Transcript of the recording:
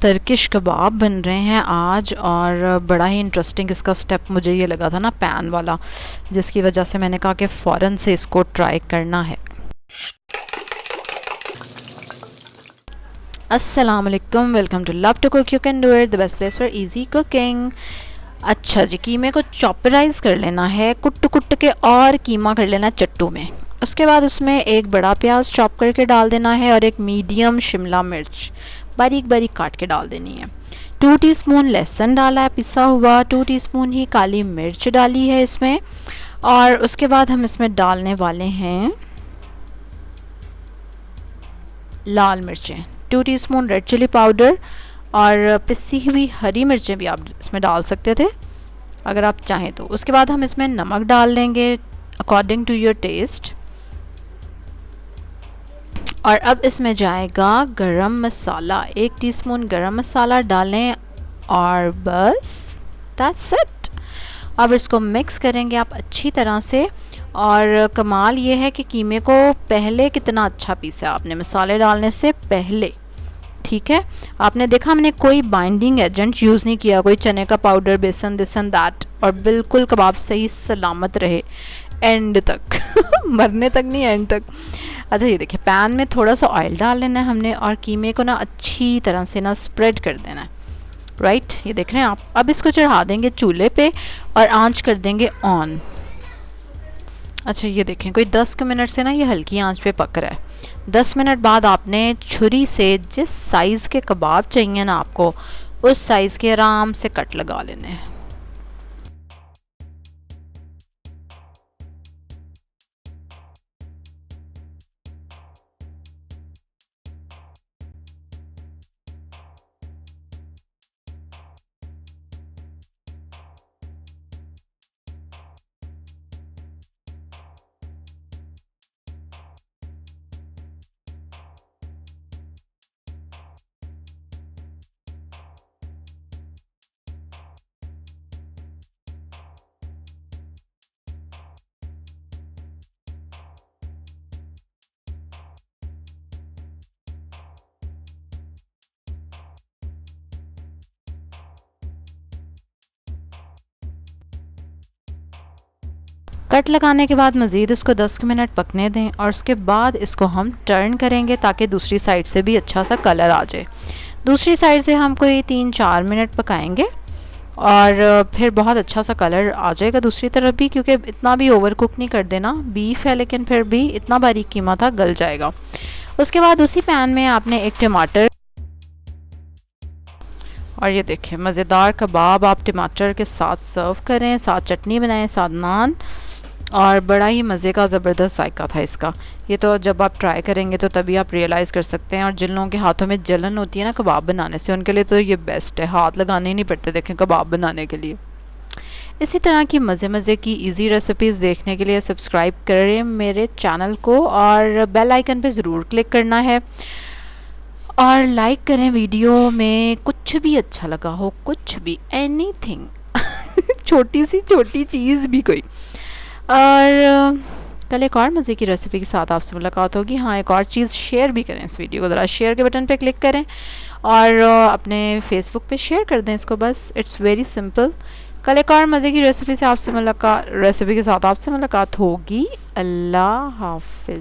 Turkish कबाब बन रहे हैं आज, और बड़ा ही इंटरेस्टिंग इसका स्टेप मुझे ये लगा था ना, पैन वाला, जिसकी वजह से मैंने कहा कि फ़ौरन से इसको ट्राई करना है। अस्सलाम वालेकुम, welcome to love to cook, you can do it, the best place for easy cooking. अच्छा जी, कीमे को चॉपराइज़ कर लेना है कुट कुट के, और कीमा कर लेना है चट्टू में। उसके बाद उसमें एक बड़ा प्याज चॉप करके डाल देना है, और एक मीडियम शिमला मिर्च बारीक बारीक काट के डाल देनी है। 2 टीस्पून लहसुन डाला है पिसा हुआ, 2 टीस्पून ही काली मिर्च डाली है इसमें। और उसके बाद हम इसमें डालने वाले हैं लाल मिर्चें, 2 टीस्पून रेड चिली पाउडर, और पिसी हुई हरी मिर्चें भी आप इसमें डाल सकते थे अगर आप चाहें तो। उसके बाद हम इसमें नमक डाल देंगे अकॉर्डिंग टू योर टेस्ट। और अब इसमें जाएगा गरम मसाला, 1 टीस्पून गरम मसाला डालें, और बस दैट्स इट। अब इसको मिक्स करेंगे आप अच्छी तरह से। और कमाल ये है कि कीमे को पहले कितना अच्छा पीसा आपने मसाले डालने से पहले, ठीक है। आपने देखा हमने कोई बाइंडिंग एजेंट यूज़ नहीं किया, कोई चने का पाउडर, बेसन, दिस एंड दैट, और बिल्कुल कबाब सही सलामत रहे एंड तक मरने तक नहीं, एंड तक। अच्छा ये देखिए, पैन में थोड़ा सा ऑयल डाल लेना है हमने, और कीमे को ना अच्छी तरह से ना स्प्रेड कर देना है, राइट। ये देख रहे हैं आप। अब इसको चढ़ा देंगे चूल्हे पे, और आंच कर देंगे ऑन। अच्छा ये देखें, कोई 10 मिनट से ना ये हल्की आंच पे पक रहा है। 10 मिनट बाद आपने छुरी से जिस साइज़ के कबाब चाहिए ना आपको, उस साइज़ के आराम से कट लगा लेने हैं। कट लगाने के बाद मज़ीद इसको 10 मिनट पकने दें, और उसके बाद इसको हम टर्न करेंगे ताकि दूसरी साइड से भी अच्छा सा कलर आ जाए। दूसरी साइड से हम कोई 3-4 मिनट पकाएंगे, और फिर बहुत अच्छा सा कलर आ जाएगा दूसरी तरफ भी, क्योंकि इतना भी ओवर कुक नहीं कर देना। बीफ है लेकिन फिर भी इतना बारीक कीमा था, गल जाएगा। उसके बाद उसी पैन में आपने एक टमाटर, और ये देखें मज़ेदार कबाब आप टमाटर के साथ सर्व करें, साथ चटनी बनाएं, साथ नान, और बड़ा ही मज़े का ज़बरदस्त जायका था इसका। ये तो जब आप ट्राई करेंगे तो तभी आप रियलाइज़ कर सकते हैं। और जिन लोगों के हाथों में जलन होती है ना कबाब बनाने से, उनके लिए तो ये बेस्ट है, हाथ लगाने ही नहीं पड़ते देखें कबाब बनाने के लिए। इसी तरह की मज़े की इजी रेसिपीज़ देखने के लिए सब्सक्राइब करें मेरे चैनल को, और बेल आइकन पे ज़रूर क्लिक करना है, और लाइक करें वीडियो में कुछ भी अच्छा लगा हो, कुछ भी, एनीथिंग छोटी सी छोटी चीज़ भी कोई। और कल एक और मज़े की रेसिपी के साथ आपसे मुलाकात होगी। हाँ, एक और चीज़, शेयर भी करें इस वीडियो को, ज़रा शेयर के बटन पे क्लिक करें, और अपने फेसबुक पे शेयर कर दें इसको, बस इट्स वेरी सिंपल। कल एक और मज़े की रेसिपी के साथ आपसे मुलाकात होगी। अल्लाह हाफिज़।